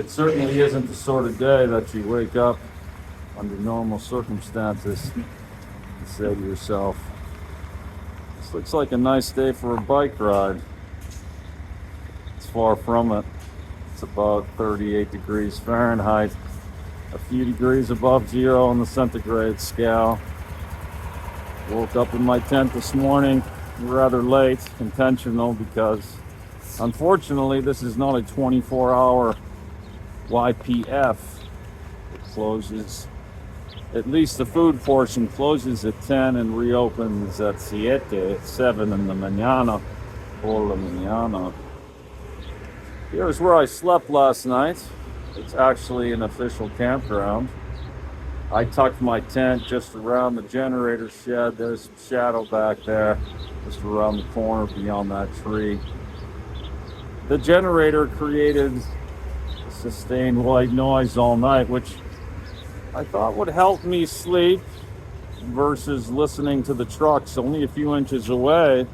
It certainly isn't the sort of day that you wake up under normal circumstances and say to yourself, this looks like a nice day for a bike ride. It's far from it. It's about 38 degrees Fahrenheit, a few degrees above zero on the centigrade scale. Woke up in my tent this morning rather late, intentional, because unfortunately this is not a 24-hour YPF. It closes, at least the food portion closes at 10 and reopens at 7 in the mañana, por la mañana. Here's where I slept last night. It's actually an official campground. I tucked my tent just around the generator shed. There's some shadow back there, just around the corner beyond that tree. The generator created a sustained white noise all night, which I thought would help me sleep versus listening to the trucks only a few inches away,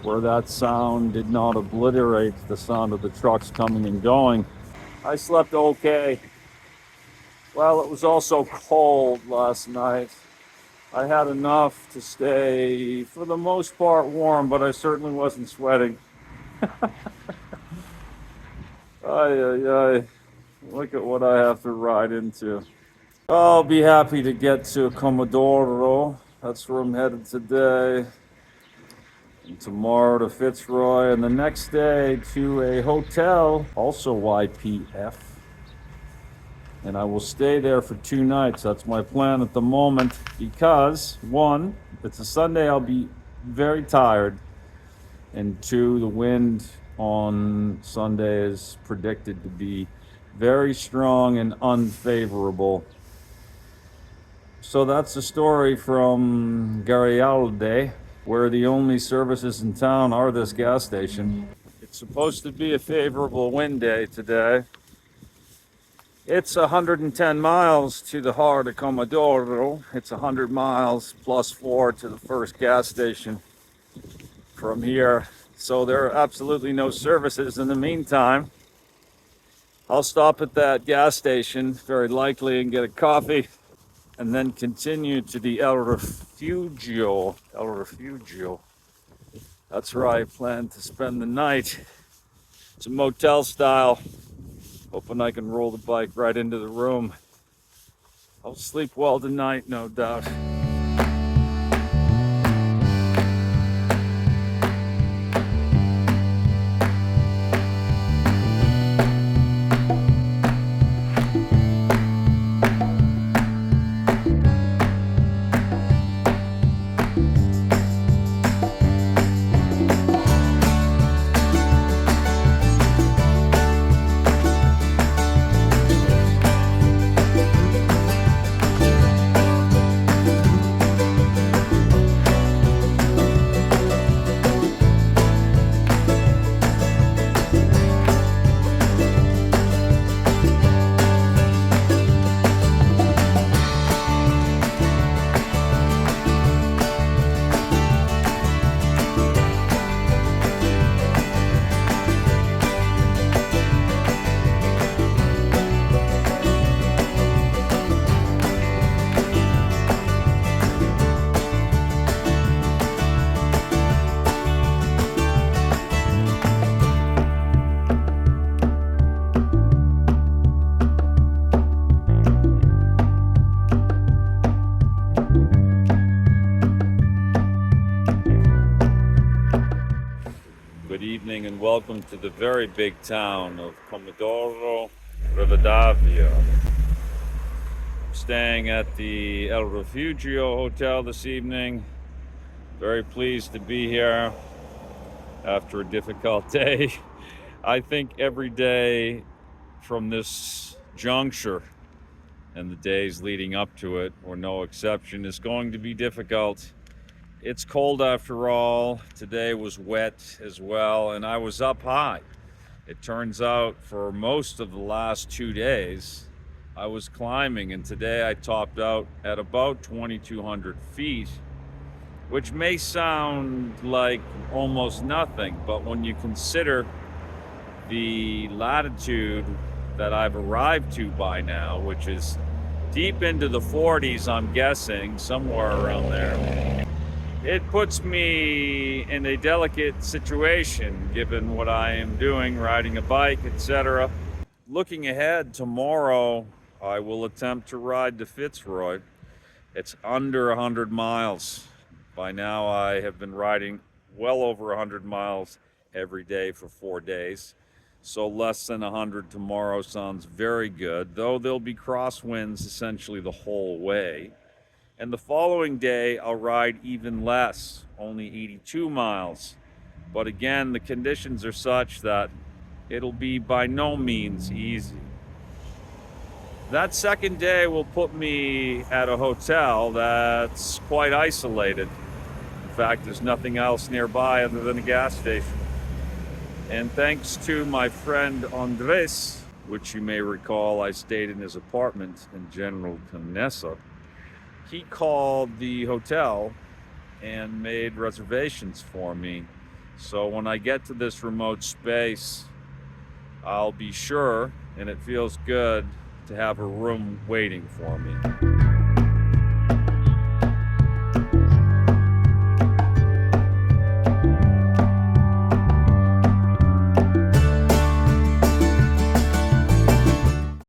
where that sound did not obliterate the sound of the trucks coming and going. I slept okay. Well, it was also cold last night. I had enough to stay, for the most part, warm, but I certainly wasn't sweating. Ay. Look at what I have to ride into. I'll be happy to get to Comodoro. That's where I'm headed today. And tomorrow to Fitzroy, and the next day to a hotel, also YPF. And I will stay there for 2 nights. That's my plan at the moment, because 1, it's a Sunday, I'll be very tired. And 2, the wind on Sunday is predicted to be very strong and unfavorable. So that's the story from Garayalde, where the only services in town are this gas station. It's supposed to be a favorable wind day today. It's 110 miles to the heart of Comodoro. It's 100 miles plus 4 to the first gas station from here. So there are absolutely no services. In the meantime, I'll stop at that gas station, very likely, and get a coffee, and then continue to the El Refugio. That's where I plan to spend the night. It's a motel style. Hoping I can roll the bike right into the room. I'll sleep well tonight, no doubt. Good evening and welcome to the very big town of Comodoro Rivadavia. I'm staying at the El Refugio Hotel this evening. Very pleased to be here after a difficult day. I think every day from this juncture and the days leading up to it, or no exception, is going to be difficult. It's cold after all. Today was wet as well, and I was up high. It turns out for most of the last 2 days, I was climbing, and today I topped out at about 2,200 feet, which may sound like almost nothing, but when you consider the latitude that I've arrived to by now, which is deep into the 40s, I'm guessing, somewhere around there, it puts me in a delicate situation given what I am doing, riding a bike, etc. Looking ahead, tomorrow I will attempt to ride to Fitzroy. It's under 100 miles. By now I have been riding well over 100 miles every day for 4 days. So less than 100 tomorrow sounds very good, though there'll be crosswinds essentially the whole way. And the following day I'll ride even less, only 82 miles. But again, the conditions are such that it'll be by no means easy. That second day will put me at a hotel that's quite isolated. In fact, there's nothing else nearby other than a gas station. And thanks to my friend Andrés, which you may recall I stayed in his apartment in General Conesa, he called the hotel and made reservations for me. So when I get to this remote space, I'll be sure, and it feels good, to have a room waiting for me.